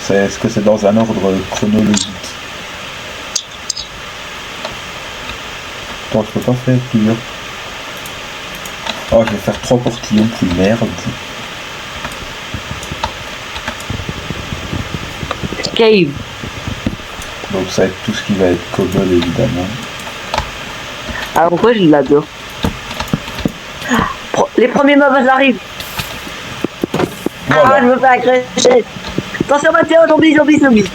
Est-ce que c'est dans un ordre chronologique? Attends, je peux pas faire plusieurs. Oh, je vais faire 3 portillons, plus merde. Cave. Donc ça va être tout ce qui va être cobble, évidemment. Alors pourquoi je l'adore? Les premiers mobs arrivent. Voilà. Ah, je me fais agresser. Attention Mathéo, zombie.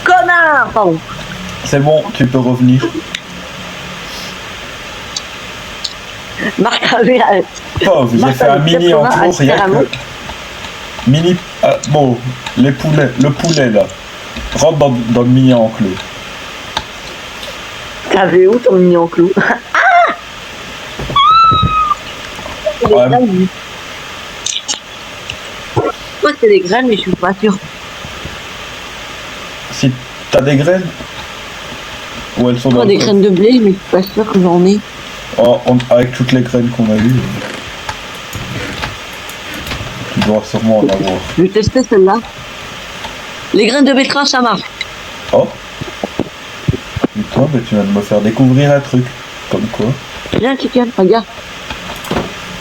Connard. Pardon. C'est bon, tu peux revenir. Marc avait... Pauvre, j'ai fait un mini enclos, rien que... Mini... Ah, bon, le poulet là. Rentre dans le mini enclos. T'avais où ton mini enclos? Ah! Ouais. Moi c'est des graines mais je suis pas sûr. Si t'as des graines? Ou elles sont dans Moi des graines de blé mais je suis pas sûr que j'en ai. Oh, avec toutes les graines qu'on a eues, tu dois sûrement en avoir. Je vais tester celle-là. Les graines de betterave ça marche. Oh. Putain, mais tu viens de me faire découvrir un truc. Comme quoi. Viens chicken, regarde.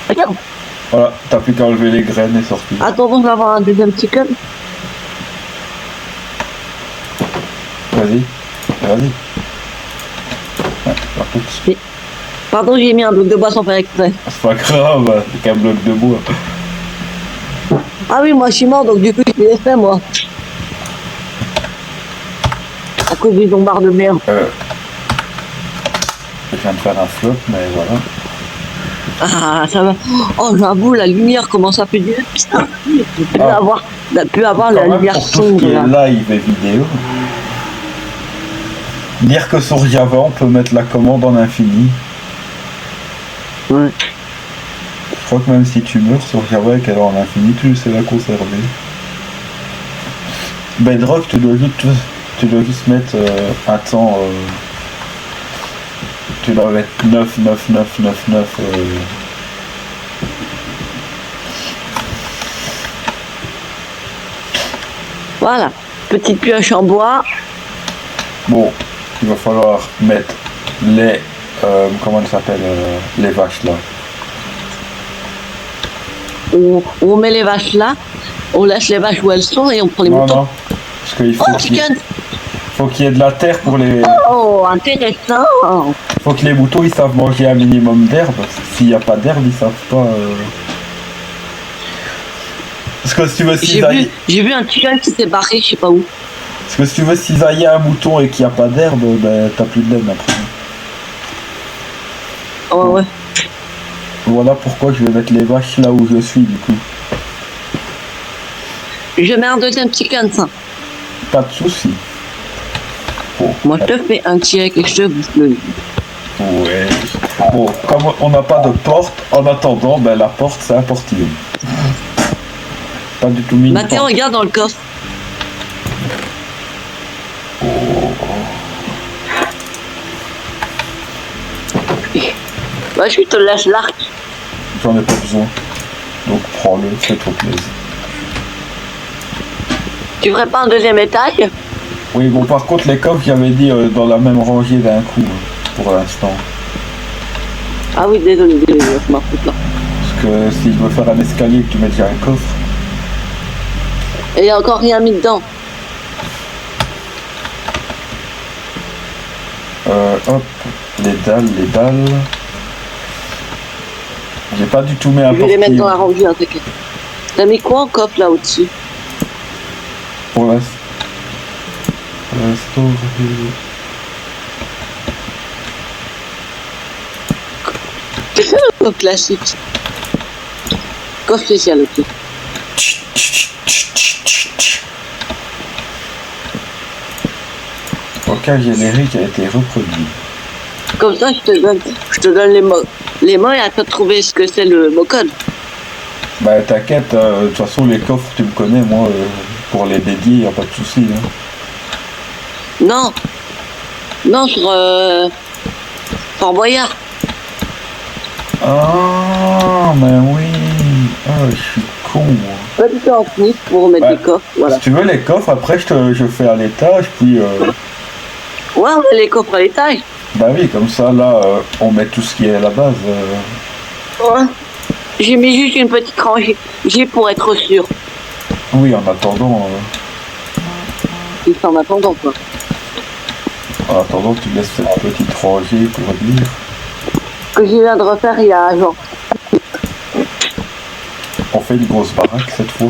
Regarde. Voilà, t'as plus qu'à enlever les graines et sortir. Attends, je vais avoir un deuxième chicken. Vas-y. Vas-y. Ouais. Oups. Pardon, j'ai mis un bloc de bois sans faire exprès. C'est pas grave, c'est qu'un bloc de bois. Ah oui, moi je suis mort, donc du coup je l'ai fait moi. À cause du bombard de merde. Je viens de faire un flop, mais voilà. Ah, ça va. Oh, j'avoue, la lumière commence à péter. Putain, j'ai pu avoir la lumière pour tout ce qui sombre. est live et vidéo. Dire que sur Java, on peut mettre la commande en infini. Ouais. Je crois que même si tu meurs sur Java et qu'elle est en infini, tu sais la conserver. Bedrock, tu dois juste mettre un temps. Tu dois mettre 9, 9, 9, 9, 9. Voilà, petite pioche en bois. Bon, il va falloir mettre les. Comment ça s'appelle les vaches là. On met les vaches là, on laisse les vaches où elles sont et on prend les moutons. Non, parce qu'il faut qu'il y ait de la terre pour les. Oh, intéressant. Faut que les moutons ils savent manger un minimum d'herbe. S'il n'y a pas d'herbe, ils savent pas. Parce que si tu veux cisailler. J'ai vu un chicken qui s'est barré, je sais pas où. Parce que si tu veux cisailler un mouton et qu'il n'y a pas d'herbe, ben t'as plus de laine après. Oh ouais. Voilà pourquoi je vais mettre les vaches là où je suis du coup. Je mets un deuxième chicken, ça. Pas de soucis. Bon. Moi je te fais un direct et je te bouffe le lit. Ouais. Bon, comme on n'a pas de porte, en attendant, ben la porte c'est un portillon. Pas du tout mini. Mathéo, regarde dans le coffre. Bah je te laisse l'arc. J'en ai pas besoin. Donc prends-le, fais-toi plaisir. Tu ferais pas un deuxième étage? Oui, bon par contre les coffres j'avais dit dans la même rangée d'un coup, pour l'instant. Ah oui, désolé, je m'en fous là. Parce que si je veux faire un escalier et que tu mets déjà un coffre. Et il n'y a encore rien mis dedans. Hop, les dalles. J'ai pas du tout mis un Je vais les mettre dans la portillon. rangée, t'inquiète. T'as mis quoi en coffre là au-dessus? Pour l'instant. C'est ça le coffre classique. Coffre spécial, ok. Aucun générique a été reproduit. Comme ça, je te donne les mots et à toi de trouver ce que c'est le mot code. Bah t'inquiète, de toute façon les coffres tu me connais, moi pour les dédier y a pas de souci. Hein. Non. Non, sur Fort Boyard. Ah mais oui. Ah je suis con moi. Pas du tout en finir pour mettre des coffres, voilà. Si tu veux les coffres, après je fais à l'étage, puis Ouais, on met les coffres à l'étage. bah oui, comme ça là on met tout ce qui est à la base. Ouais. J'ai mis juste une petite rangée pour être sûr. Oui, en attendant. Juste en attendant, quoi. En attendant, tu laisses cette petite rangée pour dire. Que je viens de refaire il y a genre. On fait une grosse baraque cette fois.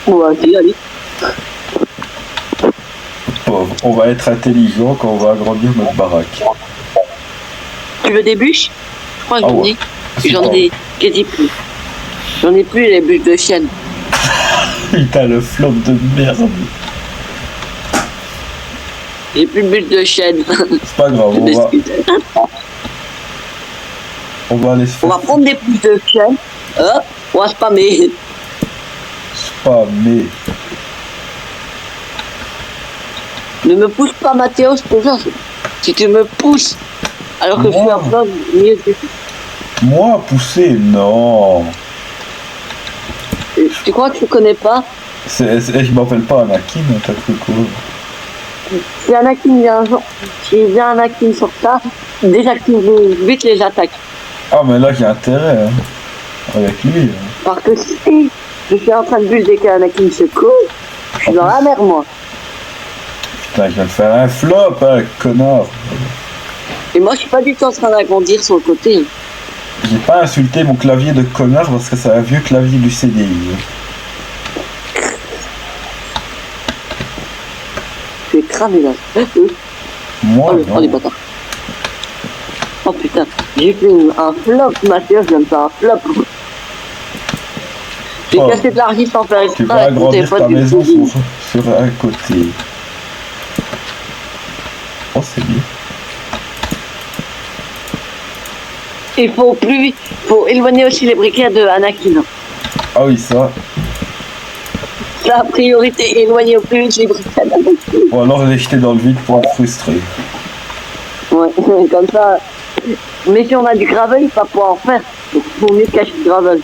Ouais, c'est allez. Pauvre, on va être intelligent quand on va agrandir notre baraque. Tu veux des bûches? Je crois que Ah j'en ouais. ai. J'en ai quasi plus. J'en ai plus les bûches de chêne. Putain, le flop de merde. J'ai plus de bûches de chêne. C'est pas grave, on va aller se On faire va prendre des bûches de chêne. Hop, on va spammer. spammer. Ne me pousse pas, Mathéo, je te jure. Si tu me pousses alors que je suis en plein milieu de... Moi, pousser, non. Tu crois que je connais pas? Je m'appelle pas Anakin, t'as cru quoi? Si Anakin vient un jour, si vient Anakin sur ça, désactive vite les attaques. Ah, mais là, j'ai intérêt, hein, avec lui. Hein. Parce que si je suis en train de buller qu'Anakin se court, je suis dans la mer, moi. Putain, je viens de faire un flop, hein, connard. Et moi, je suis pas du tout en train d'agrandir sur le côté. J'ai pas insulté mon clavier de connard parce que c'est un vieux clavier du CDI. Tu es cramé là. Moi, Oh, non. les bâtards. Oh putain, j'ai fait un flop, Mathieu, je viens de faire un flop. J'ai Oh. cassé de l'argile sans faire exprès. Tu vas avec mon agrandir téléphone ta du maison cuisine. sur un côté. Oh, c'est bien. Il faut plus vite, faut éloigner aussi les briquets de Anakin. Ah oui, ça. La priorité, éloigner au plus vite les briquets d'Anakin. Ou alors les jeter dans le vide pour être frustré. Ouais, comme ça. Mais si on a du gravel, il va pas pouvoir en faire. Donc il vaut mieux cacher le gravel.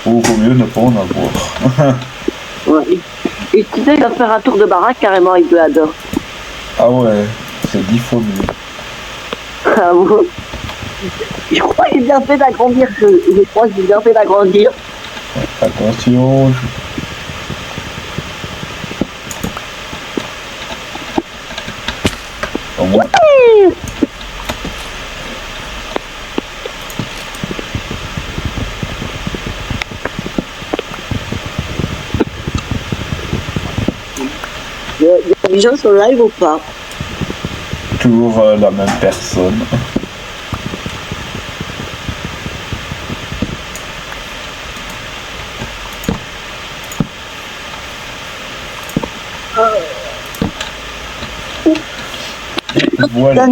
Ou vaut mieux ne pas en avoir. Ouais. Et tu sais, il va faire un tour de baraque carrément avec de la dor. Ah ouais, c'est 10 fois mieux. Ah bon. Je crois que j'ai bien fait d'agrandir. Je crois que j'ai bien fait d'agrandir. Attention. Au moins. Il y a des gens sur le live ou pas? Toujours la même personne. Et voilà.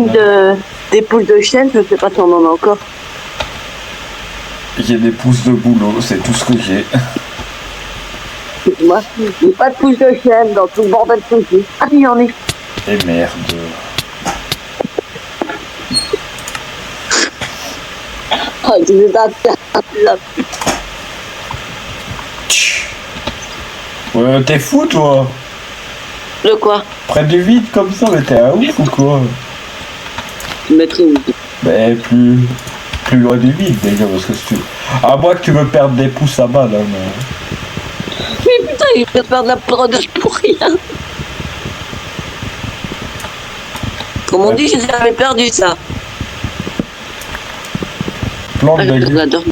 Des poules de chêne, je ne sais pas si on en a encore. J'ai des pouces de boulot, c'est tout ce que j'ai. Moi, j'ai pas de poules de chêne dans tout le bordel que j'ai. Ah, il y en a. Et merde. Ah, tu nous as fait. T'es fou toi? De quoi? Près du vide comme ça, mais t'es un ouf ou quoi? Tu mettrais où? Mais plus loin du vide déjà, parce que si tu... À moins que tu veux perdre des pouces à balle, hein, mais... Mais putain, il peut faire de la brodage pour rien. Comme on dit, j'avais perdu ça. Plante Ah, des... je l'adore.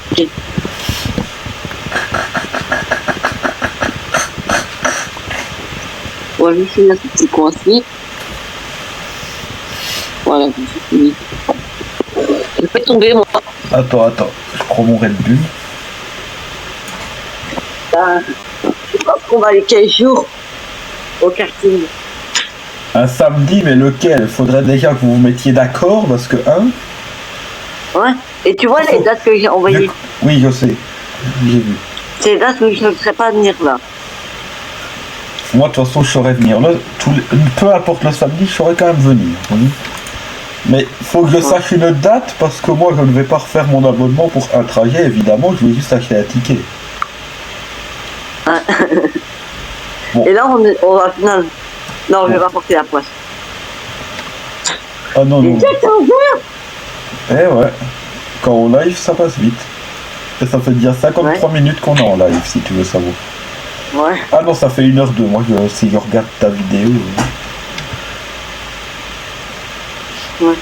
Ouais, je suis là, ce petit coin-ci. Voilà, je suis fini. Je fais tomber, moi. Attends, je prends mon Red Bull. Je pense qu'on va aller quel jour au karting. Un samedi, mais lequel? Faudrait déjà que vous vous mettiez d'accord, parce que, hein? Ouais. Et tu vois les dates que j'ai envoyées? Oui, je sais. J'ai vu. C'est les dates où je ne serais pas venir là. Moi, de toute façon, je saurais venir. Là, peu importe le samedi, je saurais quand même venir. Oui. Mais il faut que je sache une date, parce que moi, je ne vais pas refaire mon abonnement pour un trajet, évidemment, je vais juste acheter un ticket. Ah. Bon. Et là, on va final. Non, je vais pas porter la poisse. Ah non, non. Il est 15h. Eh ouais. Quand on live, ça passe vite. Et ça fait déjà 53 minutes qu'on est en live, si tu veux savoir. Ouais. Ah non, ça fait 1h02. Moi, si je regarde ta vidéo... Ouais.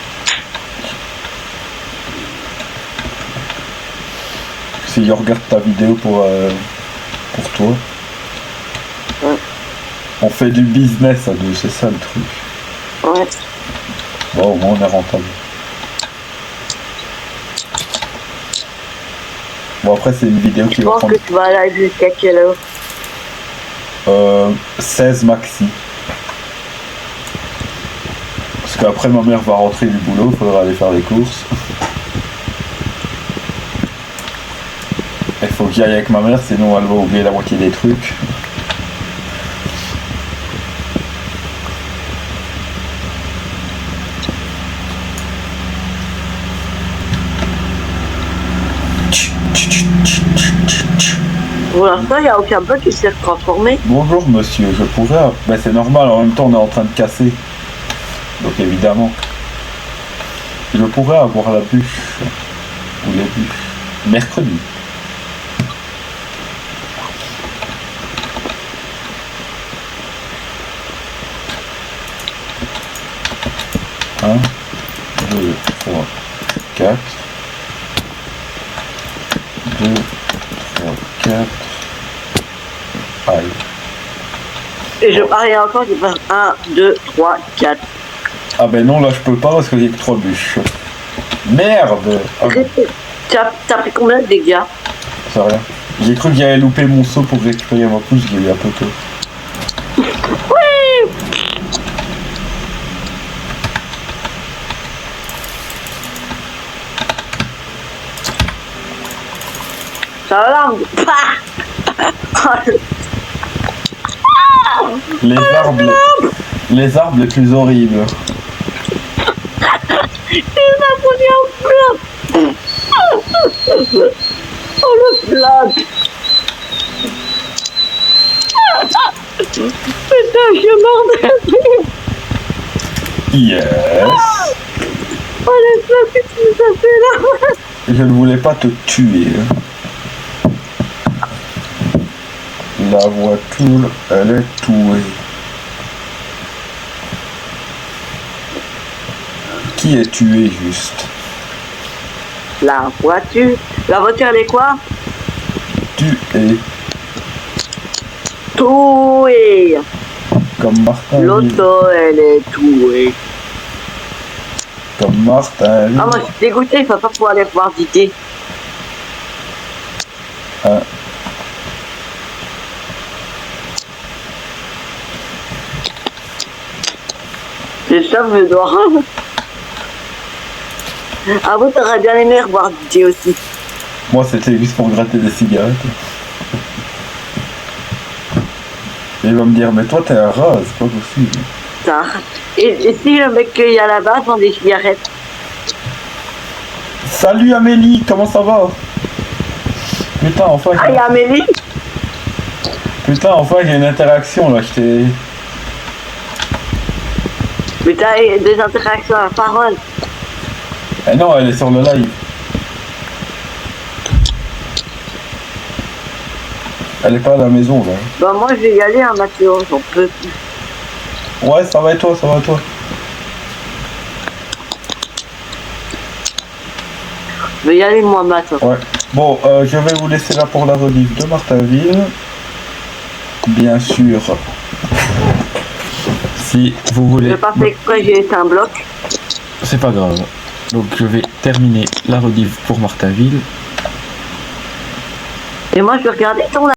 Si je regarde ta vidéo pour toi... Ouais. On fait du business à deux, c'est ça le truc. Ouais. Bon, au moins on est rentable. Bon, après, c'est une vidéo qui Je va pense prendre... que tu vas live jusqu'à quelle heure? 16 maxi. Parce qu'après, ma mère va rentrer du boulot, il faudra aller faire les courses. Il faut que j'y aille avec ma mère, sinon elle va oublier la moitié des trucs. Pour l'instant, il n'y a aucun bug qui s'est transformé. Bonjour monsieur, je pourrais... Ben c'est normal, en même temps on est en train de casser. Donc évidemment. Je pourrais avoir la bûche. Ou les bûches. Mercredi. Hein? 2 fois 4. 2, 3, 4. Aïe. Et je parie encore, je passe 1, 2, 3, 4. Ah ben non, là je peux pas parce qu'il y a que 3 bûches. Merde. Ah, T'as pris combien de dégâts? c'est rien. J'ai cru que j'allais louper mon saut pour récupérer ma pousse, j'ai eu un peu tôt. Oui. Ça va là. Les arbres les plus horribles. Il m'a pris en flop. Oh le flop. Putain, je suis mort de rire. Yes. Oh le flop, qu'est-ce que ça fait là? Je ne voulais pas te tuer. La voiture, elle est tuée. Qui est tué juste? La voiture. La voiture, elle est quoi? Tué. Touée. Comme Martin. L'auto, elle est touée. Comme Martin. Ah, moi, je suis dégoûté, il va pas pouvoir aller voir Didier. Ah. C'est ça, je dois. Ah, vous, t'aurais bien aimé revoir Didier aussi. Moi, c'était juste pour gratter des cigarettes. Et il va me dire, mais toi, t'es un rat, c'est pas possible. Ça. Et si le mec qu'il y a là-bas vend des cigarettes? Salut Amélie, comment ça va? Putain, enfin. Ah, il y a Amélie? Putain, enfin, j'ai une interaction là, je t'ai. Mais t'as des interactions à la parole. Eh non, elle est sur le live. Elle est pas à la maison là. Bah, moi, je vais y aller, hein, Mathieu, j'en peux plus. Ouais, ça va et toi, ça va et toi. Je vais y aller, moi, Mathieu. Ouais. Bon, je vais vous laisser là pour la rediff de Martinville. Bien sûr. Si vous voulez. J'ai pas fait exprès, j'ai été un bloc. C'est pas grave. Donc je vais terminer la rediff pour Martinville. Et moi, je vais regarder ton